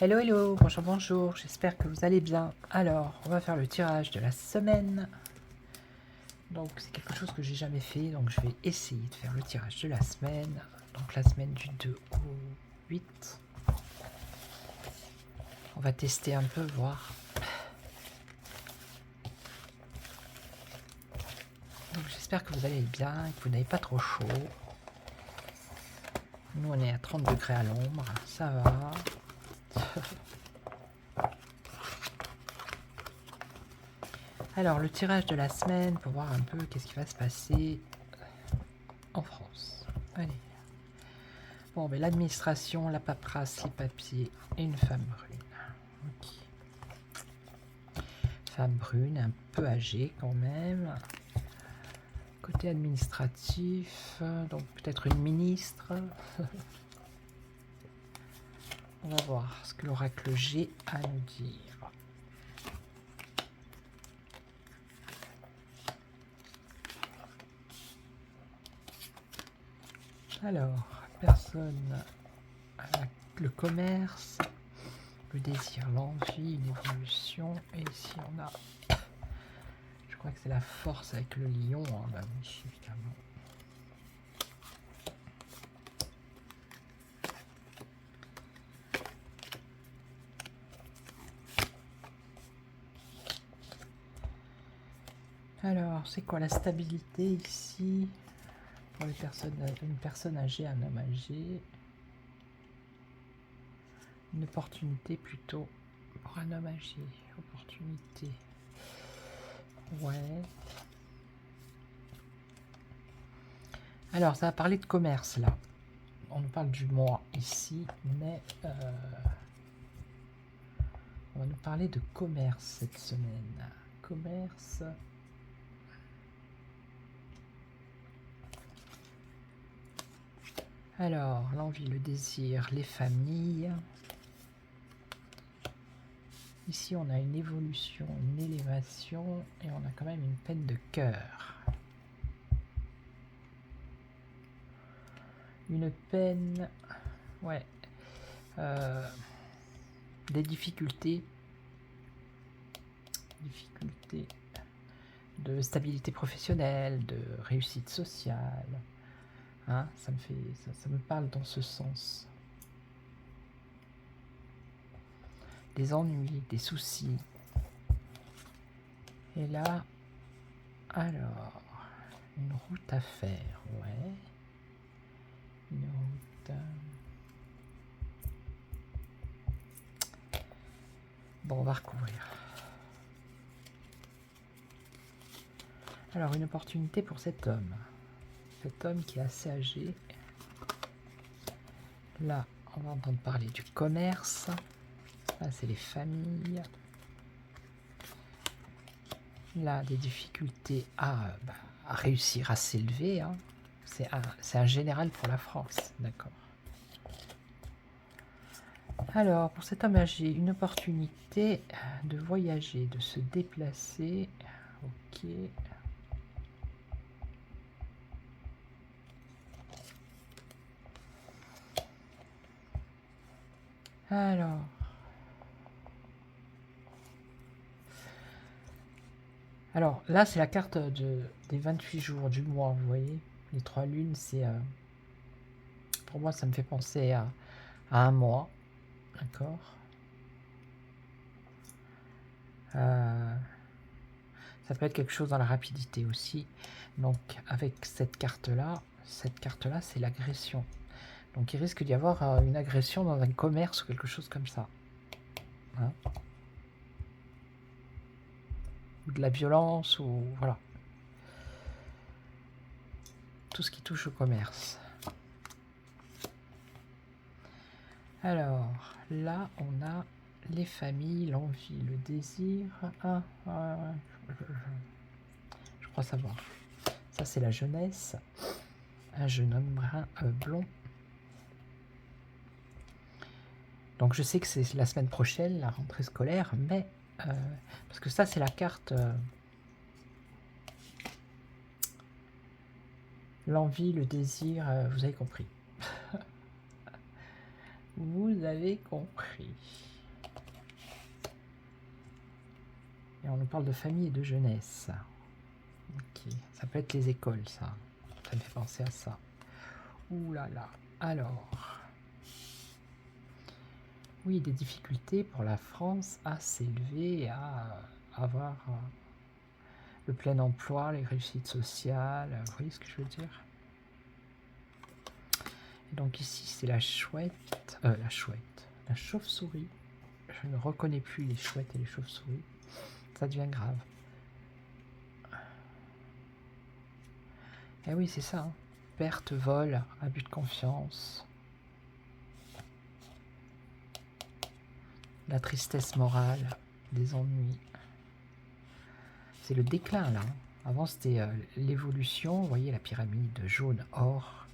Hello, hello, bonjour, bonjour, j'espère que vous allez bien. Alors, on va faire le tirage de la semaine. Donc, c'est quelque chose que j'ai jamais fait, donc je vais essayer de faire le tirage de la semaine. Donc, la semaine du 2 au 8. On va tester un peu, voir. Donc, j'espère que vous allez bien et que vous n'avez pas trop chaud. Nous, on est à 30 degrés à l'ombre, ça va. Alors, le tirage de la semaine pour voir un peu qu'est-ce qui va se passer en France. Allez. Bon, mais l'administration, la paperasse, les papiers et une femme brune. Ok. Femme brune, un peu âgée quand même. Côté administratif, donc peut-être une ministre. On va voir ce que l'oracle G a à nous dire. Alors, personne le commerce, le désir, l'envie, une évolution. Et ici on a, je crois que c'est la force avec le lion, hein, bah oui, évidemment. Alors, c'est quoi la stabilité ici pour les personnes, une personne âgée, un homme âgé? Une opportunité plutôt pour un homme âgé. Opportunité. Ouais. Alors, ça va parler de commerce là. On nous parle du mois ici, mais on va nous parler de commerce cette semaine. Commerce. Alors, l'envie, le désir, les familles. Ici, on a une évolution, une élévation, et on a quand même une peine de cœur. Une peine, ouais, des difficultés de stabilité professionnelle, de réussite sociale. Hein, ça me parle dans ce sens. Des ennuis, des soucis. Et là, alors, une route à faire, ouais. Une route. Bon, on va recouvrir. Alors, une opportunité pour cet homme. Cet homme qui est assez âgé. Là, on va entendre parler du commerce. Là, c'est les familles. Là, des difficultés à réussir à s'élever. Hein. C'est un général pour la France, d'accord. Alors, pour cet homme âgé, une opportunité de voyager, de se déplacer. Ok. Alors là, c'est la carte des 28 jours du mois, vous voyez. Les 3 lunes, c'est... pour moi, ça me fait penser à un mois. D'accord. Ça peut être quelque chose dans la rapidité aussi. Donc, avec cette carte-là, c'est l'agression. Donc, il risque d'y avoir une agression dans un commerce ou quelque chose comme ça. Hein, ou de la violence, ou voilà. Tout ce qui touche au commerce. Alors, là, on a les familles, l'envie, le désir. Je crois savoir. Ça, c'est la jeunesse. Un jeune homme brun, blond. Donc, je sais que c'est la semaine prochaine, la rentrée scolaire, mais... parce que ça, c'est la carte... l'envie, le désir, vous avez compris. Vous avez compris. Et on nous parle de famille et de jeunesse. Ok, ça peut être les écoles, ça. Ça me fait penser à ça. Ouh là là. Alors. Oui, des difficultés pour la France à s'élever, à avoir le plein emploi, les réussites sociales. Vous voyez ce que je veux dire? Et donc ici, c'est la chouette. La chauve-souris. Je ne reconnais plus les chouettes et les chauves-souris. Ça devient grave. Eh oui, c'est ça. Hein. Perte, vol, abus de confiance. La tristesse morale, des ennuis. C'est le déclin là. Hein. Avant c'était l'évolution, vous voyez la pyramide jaune or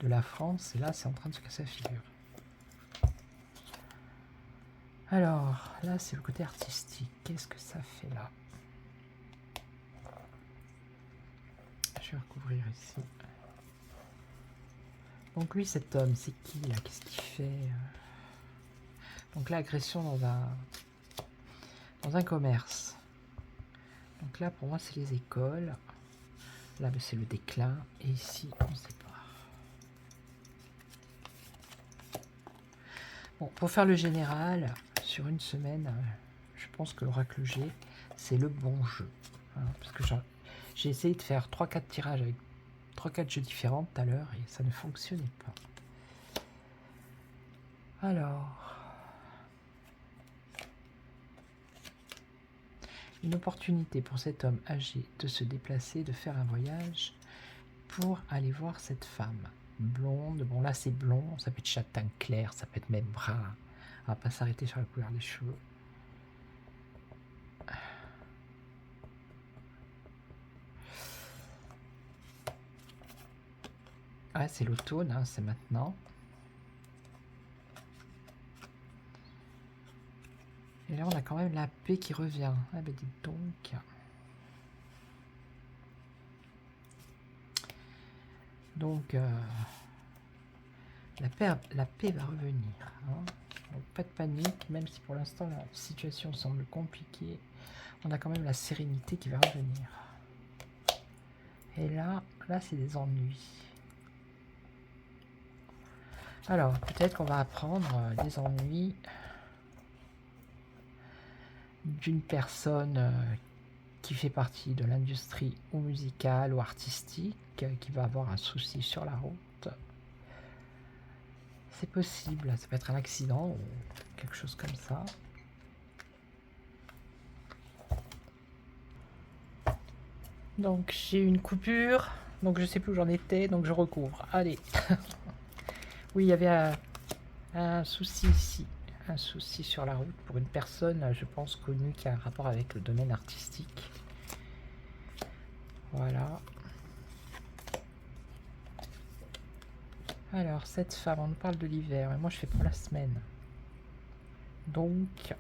de la France, et là c'est en train de se casser la figure. Alors, là c'est le côté artistique. Qu'est-ce que ça fait là? Je vais recouvrir ici. Donc lui, cet homme, c'est qui là? Qu'est-ce qu'il fait? Donc là, agression dans un commerce. Donc là, pour moi, c'est les écoles. Là, c'est le déclin. Et ici, on ne sait pas. Bon, pour faire le général, sur une semaine, je pense que l'oracle G, c'est le bon jeu. Hein, parce que j'ai essayé de faire 3-4 tirages avec 3-4 jeux différents tout à l'heure et ça ne fonctionnait pas. Alors... Une opportunité pour cet homme âgé de se déplacer, de faire un voyage pour aller voir cette femme. Blonde, bon là c'est blond, ça peut être châtain clair, ça peut être même brun. On va pas s'arrêter sur la couleur des cheveux. Ah, c'est l'automne, hein, c'est maintenant. Et là, on a quand même la paix qui revient. Ah ben dites donc. Donc, la paix va revenir. Hein. Donc, pas de panique, même si pour l'instant, la situation semble compliquée. On a quand même la sérénité qui va revenir. Et là c'est des ennuis. Alors, peut-être qu'on va apprendre des ennuis d'une personne qui fait partie de l'industrie ou musicale ou artistique, qui va avoir un souci sur la route. C'est possible, ça peut être un accident ou quelque chose comme ça. Donc j'ai une coupure, donc je sais plus où j'en étais, donc je recouvre. Allez. Oui, il y avait un souci ici. Un souci sur la route pour une personne, je pense, connue qui a un rapport avec le domaine artistique. Voilà. Alors, cette femme, on nous parle de l'hiver, et moi je fais pour la semaine. Donc,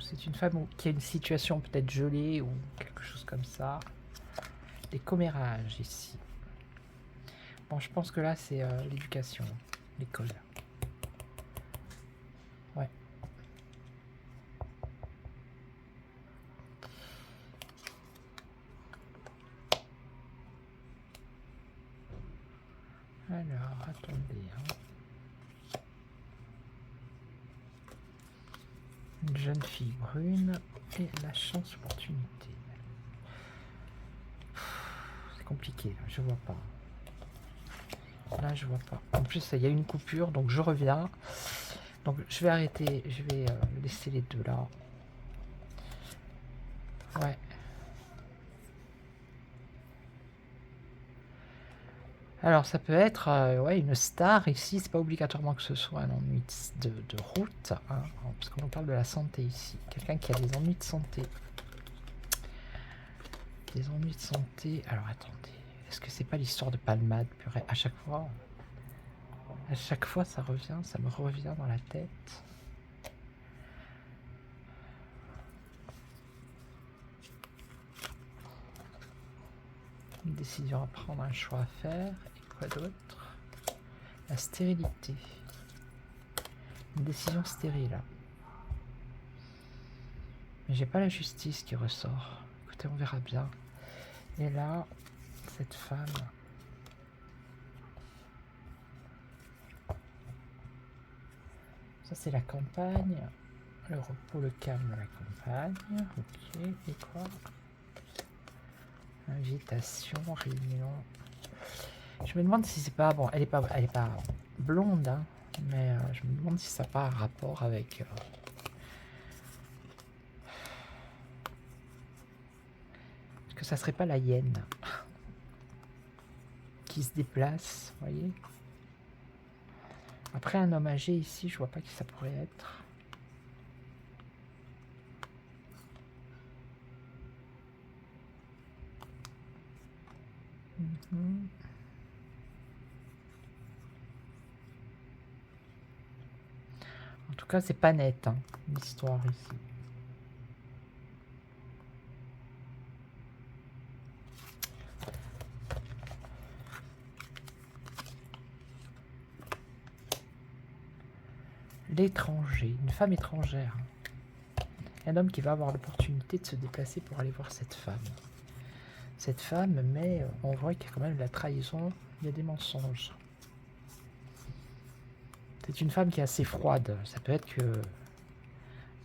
c'est une femme qui a une situation peut-être gelée ou quelque chose comme ça. Des commérages ici. Bon, je pense que là, c'est l'éducation, l'école. Ouais. Alors, attendez. Hein. Une jeune fille brune et la chance opportunité. C'est compliqué, là, je vois pas. Là, je vois pas. En plus, il y a une coupure, donc je reviens. Donc, je vais arrêter. Je vais laisser les deux là. Ouais. Alors, ça peut être ouais, une star ici. C'est pas obligatoirement que ce soit un ennui de route. Hein, parce qu'on parle de la santé ici. Quelqu'un qui a des ennuis de santé. Des ennuis de santé. Alors, attendez. Est-ce que c'est pas l'histoire de palmade purée? À chaque fois, ça revient, ça me revient dans la tête. Une décision à prendre, un choix à faire. Et quoi d'autre? La stérilité. Une décision stérile. Mais j'ai pas la justice qui ressort. Écoutez, on verra bien. Et là, cette femme... Ça, c'est la campagne. Le repos, le calme de la campagne. Ok, et quoi? Invitation, réunion. Je me demande si c'est pas... Bon, elle est pas blonde, hein, mais je me demande si ça n'a pas un rapport avec... Est-ce que ça serait pas la hyène qui se déplace, vous voyez? Après, un homme âgé ici, je vois pas qui ça pourrait être. En tout cas, c'est pas net, hein, l'histoire ici. L'étranger, une femme étrangère. Un homme qui va avoir l'opportunité de se déplacer pour aller voir cette femme. Cette femme, mais on voit qu'il y a quand même de la trahison, il y a des mensonges. C'est une femme qui est assez froide. Ça peut être que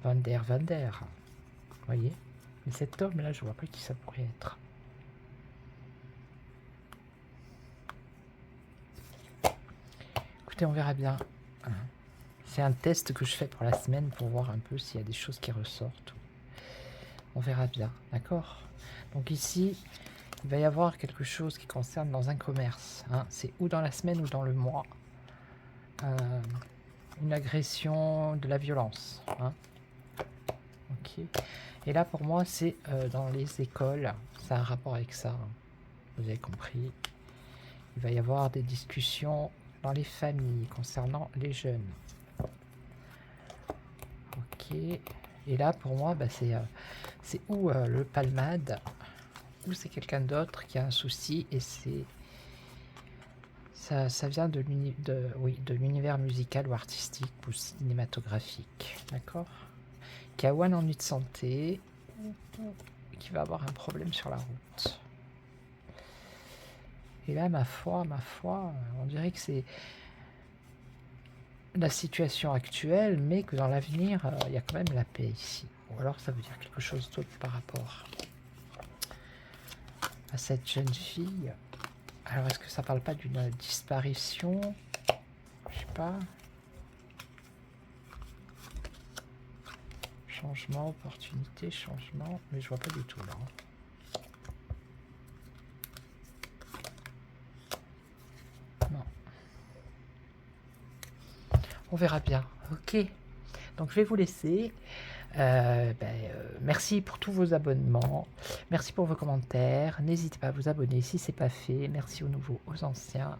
Van der, vous voyez. Mais cet homme-là, je vois pas qui ça pourrait être. Écoutez, on verra bien. C'est un test que je fais pour la semaine pour voir un peu s'il y a des choses qui ressortent. On verra bien, d'accord? Donc ici, il va y avoir quelque chose qui concerne dans un commerce. Hein. C'est ou dans la semaine ou dans le mois. Une agression, de la violence. Hein. Ok. Et là, pour moi, c'est dans les écoles. Ça a un rapport avec ça. Hein. Vous avez compris. Il va y avoir des discussions dans les familles concernant les jeunes. Ok. Et là, pour moi, bah, c'est ou le palmade, ou c'est quelqu'un d'autre qui a un souci, et c'est ça vient de l'univers musical ou artistique ou cinématographique, d'accord? Qui a ou un ennui de santé, qui va avoir un problème sur la route. Et là, ma foi, on dirait que c'est la situation actuelle, mais que dans l'avenir, il y a quand même la paix ici. Ou alors ça veut dire quelque chose d'autre par rapport à cette jeune fille. Alors, est-ce que ça parle pas d'une disparition? Je sais pas. Changement, opportunité, changement. Mais je vois pas du tout là. Non. On verra bien. Ok. Donc, je vais vous laisser. Merci pour tous vos abonnements, merci pour vos commentaires, n'hésitez pas à vous abonner si c'est pas fait, merci aux nouveaux, aux anciens,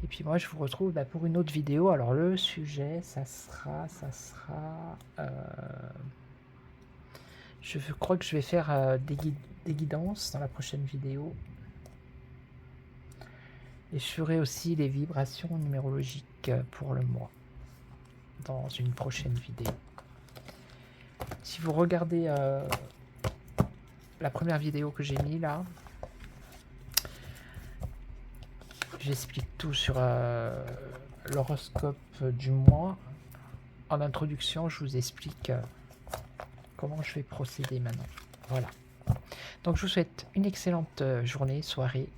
et puis moi je vous retrouve pour une autre vidéo. Alors le sujet ça sera je crois que je vais faire des guidances dans la prochaine vidéo, et je ferai aussi les vibrations numérologiques pour le mois dans une prochaine vidéo. Si vous regardez la première vidéo que j'ai mis là, j'explique tout sur l'horoscope du mois. En introduction, je vous explique comment je vais procéder maintenant. Voilà. Donc je vous souhaite une excellente journée, soirée.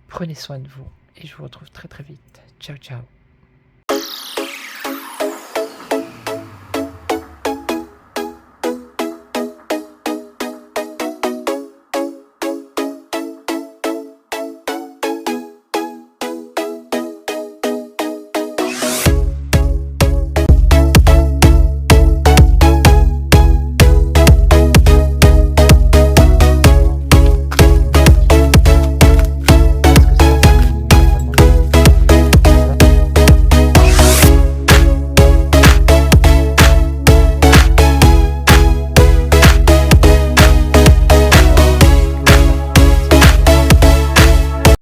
Prenez soin de vous et je vous retrouve très très vite. Ciao ciao.